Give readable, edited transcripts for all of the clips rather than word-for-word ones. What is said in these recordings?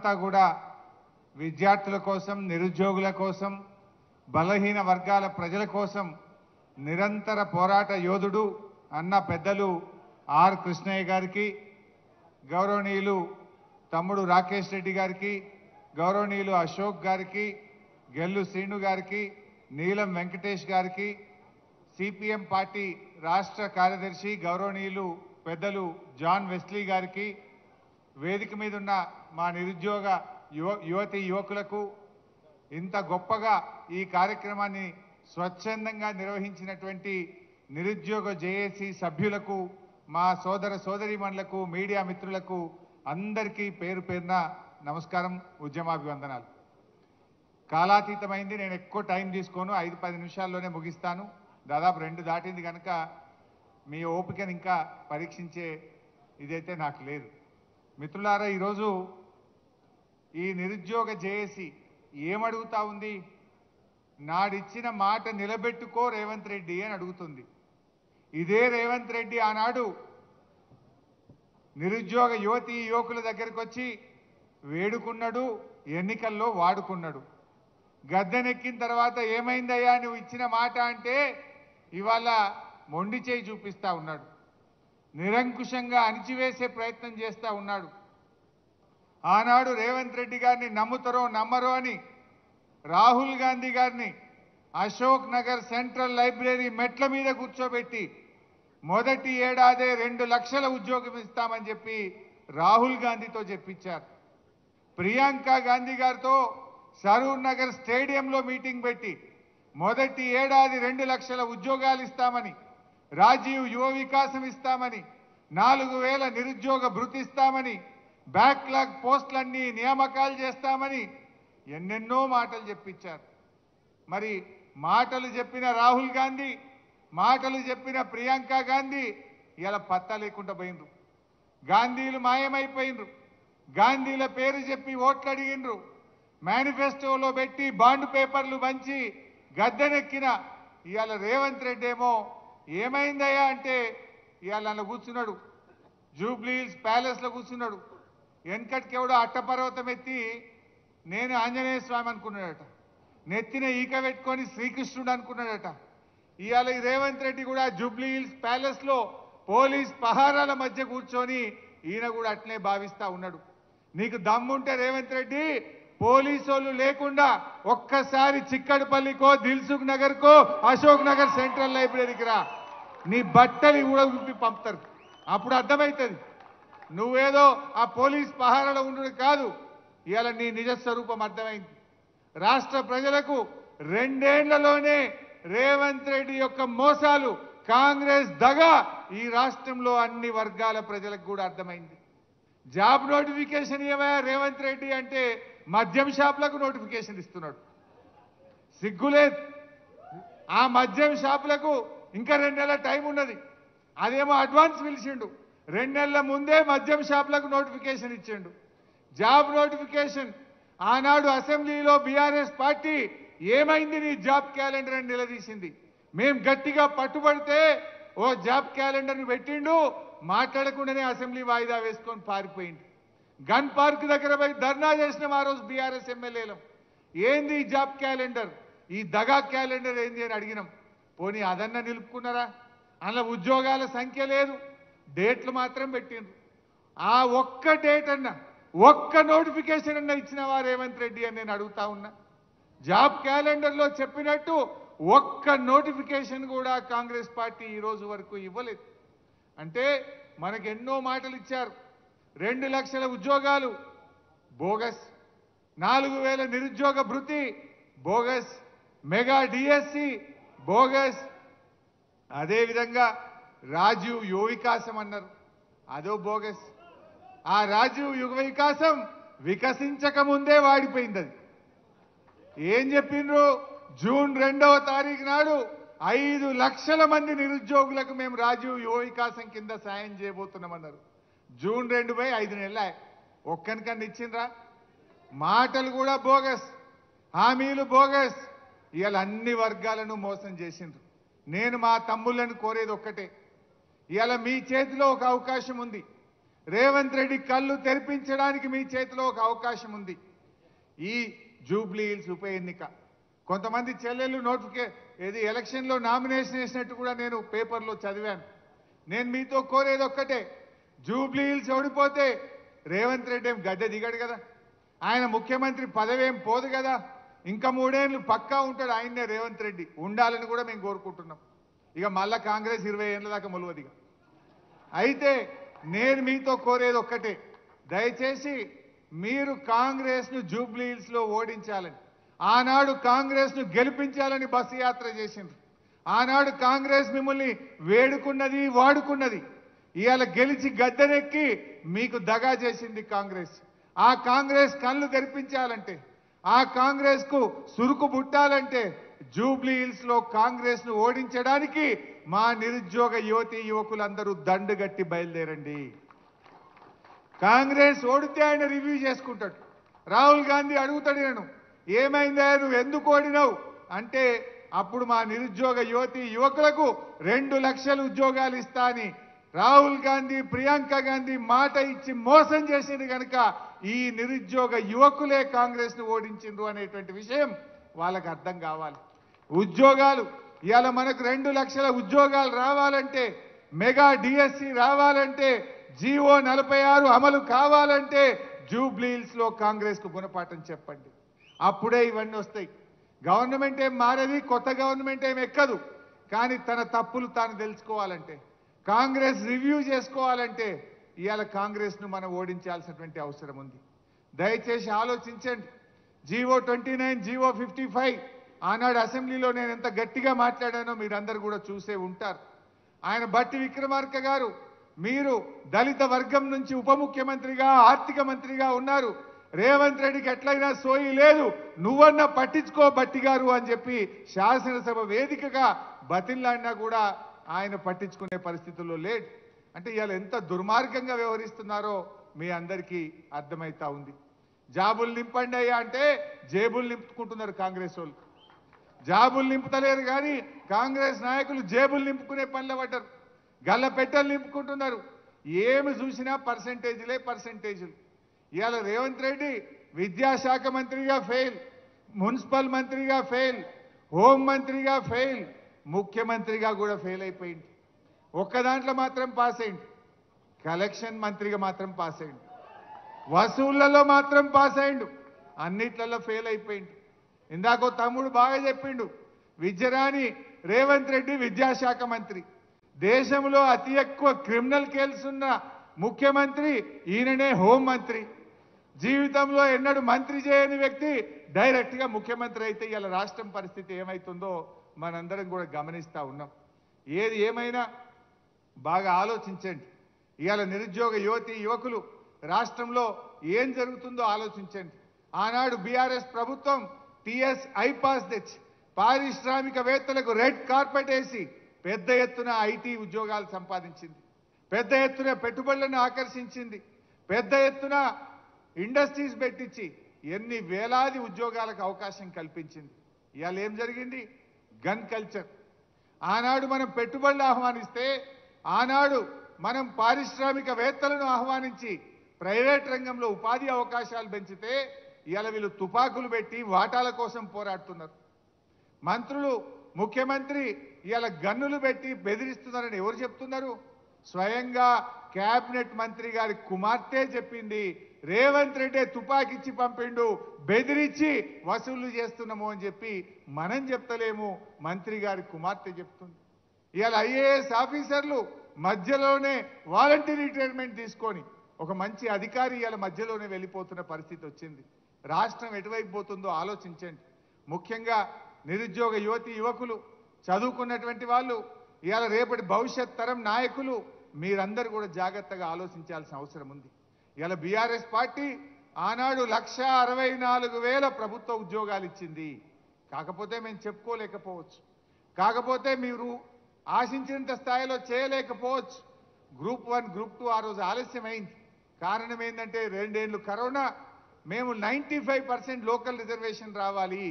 మనమంతా కూడా విద్యార్థుల కోసం, నిరుద్యోగుల కోసం, బలహీన వర్గాల ప్రజల కోసం నిరంతర పోరాట యోధుడు అన్న పెద్దలు ఆర్ కృష్ణయ్య గారికి, గౌరవనీయులు తమ్ముడు రాకేష్ రెడ్డి గారికి, గౌరవనీయులు అశోక్ గారికి, గెల్లు శ్రీను గారికి, నీలం వెంకటేష్ గారికి, సిపిఎం పార్టీ రాష్ట్ర కార్యదర్శి గౌరవనీయులు పెద్దలు జాన్ వెస్లీ గారికి, వేదిక మీద ఉన్న మా నిరుద్యోగ యువతి యువకులకు, ఇంత గొప్పగా ఈ కార్యక్రమాన్ని స్వచ్ఛందంగా నిర్వహించినటువంటి నిరుద్యోగ జేఏసీ సభ్యులకు, మా సోదర సోదరీమణులకు, మీడియా మిత్రులకు అందరికీ పేరు పేరున నమస్కారం, ఉద్యమాభివందనాలు. కాలాతీతమైంది, నేను ఎక్కువ టైం తీసుకోను, 5-10 నిమిషాల్లోనే ముగిస్తాను. దాదాపు 2 దాటింది కనుక మీ ఓపికను ఇంకా పరీక్షించే ఇదైతే నాకు లేదు. మిత్రులారా, ఈరోజు ఈ నిరుద్యోగ జేఏసీ ఏమడుగుతా ఉంది? నాడిచ్చిన మాట నిలబెట్టుకో రేవంత్ రెడ్డి అని అడుగుతుంది. ఇదే రేవంత్ రెడ్డి ఆనాడు నిరుద్యోగ యువతి యువకుల దగ్గరికి వచ్చి వేడుకున్నాడు, ఎన్నికల్లో వాడుకున్నాడు. గద్దెనెక్కిన తర్వాత ఏమైందయ్యా నువ్వు ఇచ్చిన మాట అంటే ఇవాళ మొండి చేయి చూపిస్తా ఉన్నాడు, నిరంకుశంగా అణిచివేసే ప్రయత్నం చేస్తూ ఉన్నాడు. ఆనాడు రేవంత్ రెడ్డి గారిని నమ్ముతారో నమ్మరో అని రాహుల్ గాంధీ గారిని అశోక్ నగర్ సెంట్రల్ లైబ్రరీ మెట్ల మీద కూర్చోబెట్టి మొదటి ఏడాదే 2 లక్షల ఉద్యోగం ఇస్తామని చెప్పి రాహుల్ గాంధీతో చెప్పించారు. ప్రియాంక గాంధీ గారితో సరూర్ నగర్ స్టేడియంలో మీటింగ్ పెట్టి మొదటి ఏడాది 2 లక్షల ఉద్యోగాలు ఇస్తామని, రాజీవ్ యువ వికాసం ఇస్తామని, 4000 నిరుద్యోగ భృతి ఇస్తామని, బ్యాక్లాగ్ పోస్టులన్నీ నియామకాలు చేస్తామని ఎన్నెన్నో మాటలు చెప్పించారు. మరి మాటలు చెప్పిన రాహుల్ గాంధీ, మాటలు చెప్పిన ప్రియాంక గాంధీ ఇలా పత్తా లేకుండా పోయినరు. గాంధీలు మాయమైపోయినరు. గాంధీల పేరు చెప్పి ఓట్లు అడిగినరు. మేనిఫెస్టోలో పెట్టి బాండ్ పేపర్లు పంచి గద్దెనెక్కిన ఇవాళ రేవంత్ రెడ్డి ఏమో ఏమైందయ్యా అంటే ఇవాళ అలా కూర్చున్నాడు, జూబ్లీహిల్స్ ప్యాలెస్లో కూర్చున్నాడు. వెనకటికి ఎవడో అట్టపర్వతం ఎత్తి నేను ఆంజనేయ స్వామి అనుకున్నాడట, నెత్తిన ఈక పెట్టుకొని శ్రీకృష్ణుడు అనుకున్నాడట. ఇవాళ ఈ రేవంత్ రెడ్డి కూడా జూబ్లీహిల్స్ ప్యాలెస్లో పోలీస్ పహారాల మధ్య కూర్చొని ఈయన కూడా అట్లే భావిస్తా ఉన్నాడు. నీకు దమ్ముంటే రేవంత్ రెడ్డి పోలీసు లేకుండా ఒక్కసారి చిక్కడపల్లికో, దిల్సుఖ్ నగర్కో, అశోక్ నగర్ సెంట్రల్ లైబ్రరీకి రా, నీ బట్టలు కూడా విప్పి పంపుతారు. అప్పుడు అర్థమవుతుంది నువ్వేదో ఆ పోలీస్ పహారాలో ఉండడు కాదు, ఇవాళ నీ నిజ స్వరూపం అర్థమైంది. రాష్ట్ర ప్రజలకు 2 ఏళ్లలోనే రేవంత్ రెడ్డి యొక్క మోసాలు, కాంగ్రెస్ దగ ఈ రాష్ట్రంలో అన్ని వర్గాల ప్రజలకు కూడా అర్థమైంది. జాబ్ నోటిఫికేషన్ ఏమయ్యా రేవంత్ రెడ్డి అంటే మద్యం షాపులకు నోటిఫికేషన్ ఇస్తున్నాడు. సిగ్గులేదు. ఆ మద్యం షాపులకు ఇంకా 2 నెలల టైం ఉన్నది, అదేమో అడ్వాన్స్ పిలిచిండు. 2 నెలల ముందే మద్యం షాపులకు నోటిఫికేషన్ ఇచ్చిండు. జాబ్ నోటిఫికేషన్ ఆనాడు అసెంబ్లీలో బీఆర్ఎస్ పార్టీ ఏమైంది నీ జాబ్ క్యాలెండర్ అని నిలదీసింది. మేం గట్టిగా పట్టుబడితే ఓ జాబ్ క్యాలెండర్ని పెట్టిండు, మాట్లాడకుండానే అసెంబ్లీ వాయిదా వేసుకొని పారిపోయింది. గన్ పార్క్ దగ్గర పోయి ధర్నా చేసిన ఆ రోజు బీఆర్ఎస్ ఎమ్మెల్యేలం. ఏంది ఈ జాబ్ క్యాలెండర్, ఈ దగా క్యాలెండర్ ఏంది అని అడిగినాం. పోనీ అదన్నా నిలుపుకున్నారా? అందులో ఉద్యోగాల సంఖ్య లేదు, డేట్లు మాత్రం పెట్టిండ్రు. ఆ ఒక్క డేట్ అన్నా, ఒక్క నోటిఫికేషన్ అన్నా ఇచ్చినవా రేవంత్ రెడ్డి అని నేను అడుగుతా ఉన్నా. జాబ్ క్యాలెండర్లో చెప్పినట్టు ఒక్క నోటిఫికేషన్ కూడా కాంగ్రెస్ పార్టీ ఈ రోజు వరకు ఇవ్వలేదు. అంటే మనకు ఎన్నో మాటలు ఇచ్చారు. 2 లక్షల ఉద్యోగాలు బోగస్, 4000 నిరుద్యోగ భృతి బోగస్, మెగా డిఎస్సి బోగస్, అదేవిధంగా రాజీవ్ యువ వికాసం అన్నారు, అదో బోగస్. ఆ రాజీవ్ యువ వికాసం వికసించక ముందే వాడిపోయింది. అది ఏం చెప్పిండ్రు? జూన్ 2వ తారీఖు నాడు 5 లక్షల మంది నిరుద్యోగులకు మేము రాజీవ్ యువ వికాసం కింద సాయం చేయబోతున్నామన్నారు. జూన్ 2 పై 5 నెలలు ఒక్కనికన్నా ఇచ్చిండ్రా? మాటలు కూడా బోగస్, హామీలు బోగస్. ఇవాళ అన్ని వర్గాలను మోసం చేసిండ్రు. నేను మా తమ్ముళ్ళను కోరేది ఒక్కటే, ఇవాళ మీ చేతిలో ఒక అవకాశం ఉంది. రేవంత్ రెడ్డి కళ్ళు తెరిపించడానికి మీ చేతిలో ఒక అవకాశం ఉంది. ఈ జూబ్లీ హిల్స్ ఉప ఎన్నిక కొంతమంది చెల్లెళ్ళు ఏది ఎలక్షన్లో నామినేషన్ వేసినట్టు కూడా నేను పేపర్లో చదివాను. నేను మీతో కోరేది ఒక్కటే, జూబ్లీ హిల్స్ ఓడిపోతే రేవంత్ రెడ్డి ఏం గద్దె దిగాడు కదా, ఆయన ముఖ్యమంత్రి పదవి ఏం పోదు కదా, ఇంకా 3 ఏళ్ళు పక్కా ఉంటాడు ఆయన్నే రేవంత్ రెడ్డి, ఉండాలని కూడా మేము కోరుకుంటున్నాం. ఇక మళ్ళా కాంగ్రెస్ 20 ఏళ్ళ దాకా మొలవదిగా. అయితే నేను మీతో కోరేది ఒక్కటే, దయచేసి మీరు కాంగ్రెస్ను జూబ్లీ హిల్స్లో ఓడించాలని, ఆనాడు కాంగ్రెస్ను గెలిపించాలని బస్సు యాత్ర చేసిండ్రు. ఆనాడు కాంగ్రెస్ మిమ్మల్ని వేడుకున్నది, వాడుకున్నది. ఇవాళ గెలిచి గద్దెనెక్కి మీకు దగా చేసింది కాంగ్రెస్. ఆ కాంగ్రెస్ కళ్ళు తెరిపించాలంటే, ఆ కాంగ్రెస్ కు సురుకు పుట్టాలంటే జూబ్లీ హిల్స్ లో కాంగ్రెస్ ను ఓడించడానికి మా నిరుద్యోగ యువతి యువకులందరూ దండుగట్టి బయలుదేరండి. కాంగ్రెస్ ఓడితే ఆయన రివ్యూ చేసుకుంటాడు. రాహుల్ గాంధీ అడుగుతాడు, నేను ఏమైందా నువ్వు ఎందుకు ఓడినావు అంటే, అప్పుడు మా నిరుద్యోగ యువతి యువకులకు 2 లక్షల ఉద్యోగాలు ఇస్తా అని రాహుల్ గాంధీ, ప్రియాంక గాంధీ మాట ఇచ్చి మోసం చేసింది కనుక ఈ నిరుద్యోగ యువకులే కాంగ్రెస్ ను ఓడించిండ్రు అనేటువంటి విషయం వాళ్ళకి అర్థం కావాలి. ఉద్యోగాలు ఇవాళ మనకు 2 లక్షల ఉద్యోగాలు రావాలంటే, మెగా డిఎస్సి రావాలంటే, జీవో 46 అమలు కావాలంటే జూబ్లీ హిల్స్ లో కాంగ్రెస్ కు గుణపాఠం చెప్పండి. అప్పుడే ఇవన్నీ వస్తాయి. గవర్నమెంట్ ఏం మారేది, కొత్త గవర్నమెంట్ ఏం ఎక్కదు. కానీ తన తప్పులు తాను తెలుసుకోవాలంటే, కాంగ్రెస్ రివ్యూ చేసుకోవాలంటే ఇవాళ కాంగ్రెస్ ను మనం ఓడించాల్సినటువంటి అవసరం ఉంది. దయచేసి ఆలోచించండి. జీవో 29, జీవో 55 ఆనాడు అసెంబ్లీలో నేను ఎంత గట్టిగా మాట్లాడానో మీరందరూ కూడా చూసే ఉంటారు. ఆయన బట్టి విక్రమార్క గారు, మీరు దళిత వర్గం నుంచి ఉప ముఖ్యమంత్రిగా, ఆర్థిక మంత్రిగా ఉన్నారు, రేవంత్ రెడ్డికి ఎట్లయినా సోయి లేదు, నువ్వన్నా పట్టించుకో బట్టి గారు అని చెప్పి శాసనసభ వేదికగా బతిల్లాడినా కూడా ఆయన పట్టించుకునే పరిస్థితుల్లో లేడు. అంటే ఇవాళ ఎంత దుర్మార్గంగా వ్యవహరిస్తున్నారో మీ అందరికీ అర్థమైతా ఉంది. జాబులు నింపండి అయ్యా అంటే జేబులు నింపుకుంటున్నారు కాంగ్రెస్ వాళ్ళు. జాబులు నింపుతలేరు కానీ కాంగ్రెస్ నాయకులు జేబులు నింపుకునే పనిలో పడ్డారు. గల్ల పెట్టెలు నింపుకుంటున్నారు. ఏమి చూసినా పర్సెంటేజీలు. ఇవాళ రేవంత్ రెడ్డి విద్యాశాఖ మంత్రిగా ఫెయిల్, మున్సిపల్ మంత్రిగా ఫెయిల్, హోం మంత్రిగా ఫెయిల్, ముఖ్యమంత్రిగా కూడా ఫెయిల్ అయిపోయింది. ఒక్క దాంట్లో మాత్రం పాస్ అయింది, కలెక్షన్ మంత్రిగా మాత్రం పాస్ అయింది, వసూళ్లలో మాత్రం పాస్ అయిండు, అన్నిట్లలో ఫెయిల్ అయిపోయింది. ఇందాకో తమ్ముడు బాగా చెప్పిండు, విద్యరాని రేవంత్ రెడ్డి విద్యాశాఖ మంత్రి, దేశంలో అతి ఎక్కువ క్రిమినల్ కేసులు ఉన్న ముఖ్యమంత్రి ఈయననే హోం మంత్రి, జీవితంలో ఎన్నడూ మంత్రి చేయని వ్యక్తి డైరెక్ట్ గా ముఖ్యమంత్రి అయితే ఇలా రాష్ట్రం పరిస్థితి ఏమైతుందో మనందరం కూడా గమనిస్తా ఉన్నాం. ఏది ఏమైనా బాగా ఆలోచించండి. ఇవాళ నిరుద్యోగ యువతి యువకులు రాష్ట్రంలో ఏం జరుగుతుందో ఆలోచించండి. ఆనాడు బీఆర్ఎస్ ప్రభుత్వం టీఎస్ ఐపాస్ తెచ్చి పారిశ్రామికవేత్తలకు రెడ్ కార్పెట్ వేసి పెద్ద ఎత్తున ఐటీ ఉద్యోగాలు సంపాదించింది, పెద్ద ఎత్తున పెట్టుబడులను ఆకర్షించింది, పెద్ద ఎత్తున ఇండస్ట్రీస్ పెట్టించి ఎన్ని వేలాది ఉద్యోగాలకు అవకాశం కల్పించింది. ఇవాళ ఏం జరిగింది? Gun culture. ఆనాడు మనం పెట్టుబడులు ఆహ్వానిస్తే, ఆనాడు మనం పారిశ్రామికవేత్తలను ఆహ్వానించి ప్రైవేట్ రంగంలో ఉపాధి అవకాశాలు పెంచితే ఇవాళ వీళ్ళు తుపాకులు పెట్టి వాటాల కోసం పోరాడుతున్నారు. మంత్రులు, ముఖ్యమంత్రి ఇవాళ గన్నులు పెట్టి బెదిరిస్తున్నారని ఎవరు చెప్తున్నారు? స్వయంగా కేబినెట్ మంత్రి గారి కుమార్తె చెప్పింది, రేవంత్ రెడ్డి తుపాకిచ్చి పంపిండు, బెదిరించి వసూళ్లు చేస్తున్నాము అని చెప్పి మనం చెప్తలేము, మంత్రి గారి కుమార్తె చెప్తుంది. ఇవాళ ఐఏఎస్ ఆఫీసర్లు మధ్యలోనే వాలంటీర్ రిటైర్మెంట్ తీసుకొని ఒక మంచి అధికారి ఇవాళ మధ్యలోనే వెళ్ళిపోతున్న పరిస్థితి వచ్చింది. రాష్ట్రం ఎటువైపు పోతుందో ఆలోచించండి. ముఖ్యంగా నిరుద్యోగ యువతి యువకులు, చదువుకున్నటువంటి వాళ్ళు, ఇవాళ రేపటి భవిష్యత్ తరం నాయకులు మీరందరూ కూడా జాగ్రత్తగా ఆలోచించాల్సిన అవసరం ఉంది. ఇవాళ బీఆర్ఎస్ పార్టీ ఆనాడు 1,64,000 ప్రభుత్వ ఉద్యోగాలు ఇచ్చింది. కాకపోతే మేము చెప్పుకోలేకపోవచ్చు, కాకపోతే మీరు ఆశించినంత స్థాయిలో చేయలేకపోవచ్చు. గ్రూప్ 1, గ్రూప్ 2 ఆ రోజు ఆలస్యమైంది. కారణం ఏంటంటే 2 ఏళ్ళు కరోనా. మేము 95% లోకల్ రిజర్వేషన్ రావాలి,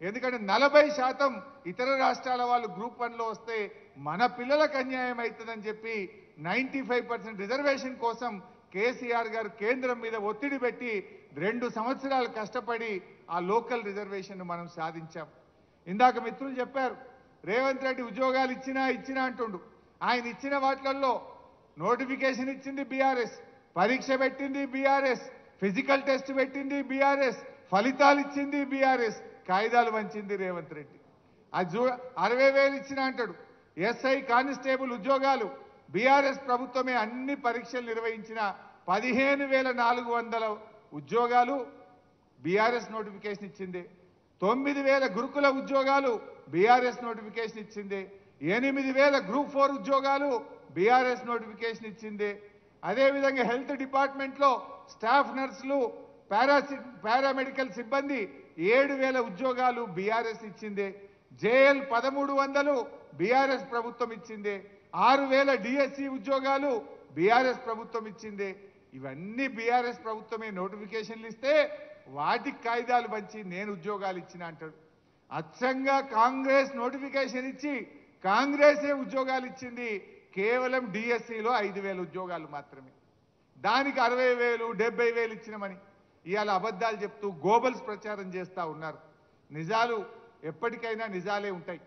ఎందుకంటే 40% ఇతర రాష్ట్రాల వాళ్ళు గ్రూప్ 1లో వస్తే మన పిల్లలకు అన్యాయం అవుతుందని చెప్పి 95% రిజర్వేషన్ కోసం కేసీఆర్ గారు కేంద్రం మీద ఒత్తిడి పెట్టి 2 సంవత్సరాలు కష్టపడి ఆ లోకల్ రిజర్వేషన్ మనం సాధించాం. ఇందాక మిత్రులు చెప్పారు రేవంత్ రెడ్డి ఉద్యోగాలు ఇచ్చినా అంటుండు. ఆయన ఇచ్చిన వాటిల్లో నోటిఫికేషన్ ఇచ్చింది బీఆర్ఎస్, పరీక్ష పెట్టింది బీఆర్ఎస్, ఫిజికల్ టెస్ట్ పెట్టింది బీఆర్ఎస్, ఫలితాలు ఇచ్చింది బీఆర్ఎస్, కాయిదాలు వంచింది రేవంత్ రెడ్డి. అది 60,000 ఇచ్చిన అంటాడు. ఎస్ఐ కానిస్టేబుల్ ఉద్యోగాలు బీఆర్ఎస్ ప్రభుత్వమే అన్ని పరీక్షలు నిర్వహించిన 15,400 ఉద్యోగాలు బీఆర్ఎస్ నోటిఫికేషన్ ఇచ్చింది. 9,000 గురుకుల ఉద్యోగాలు బీఆర్ఎస్ నోటిఫికేషన్ ఇచ్చింది. 8,000 గ్రూప్ 4 ఉద్యోగాలు బీఆర్ఎస్ నోటిఫికేషన్ ఇచ్చింది. అదేవిధంగా హెల్త్ డిపార్ట్మెంట్లో స్టాఫ్ నర్సులు, పారామెడికల్ సిబ్బంది 7,000 ఉద్యోగాలు బీఆర్ఎస్ ఇచ్చింది. జేఎల్ 1,300 బీఆర్ఎస్ ప్రభుత్వం ఇచ్చింది. 6,000 డిఎస్సి ఉద్యోగాలు బీఆర్ఎస్ ప్రభుత్వం ఇచ్చింది. ఇవన్నీ బీఆర్ఎస్ ప్రభుత్వమే నోటిఫికేషన్లు ఇస్తే వాటికి కాయిదాలు పంచి నేను ఉద్యోగాలు ఇచ్చిన అంటాడు. అచ్చంగా కాంగ్రెస్ నోటిఫికేషన్ ఇచ్చి కాంగ్రెసే ఉద్యోగాలు ఇచ్చింది. కేవలం డిఎస్సిలో 5,000 ఉద్యోగాలు మాత్రమే. దానికి 60,000 70,000 ఇచ్చినామని ఇవాళ అబద్ధాలు చెప్తూ గోబల్స్ ప్రచారం చేస్తూ ఉన్నారు. నిజాలు ఎప్పటికైనా నిజాలే ఉంటాయి.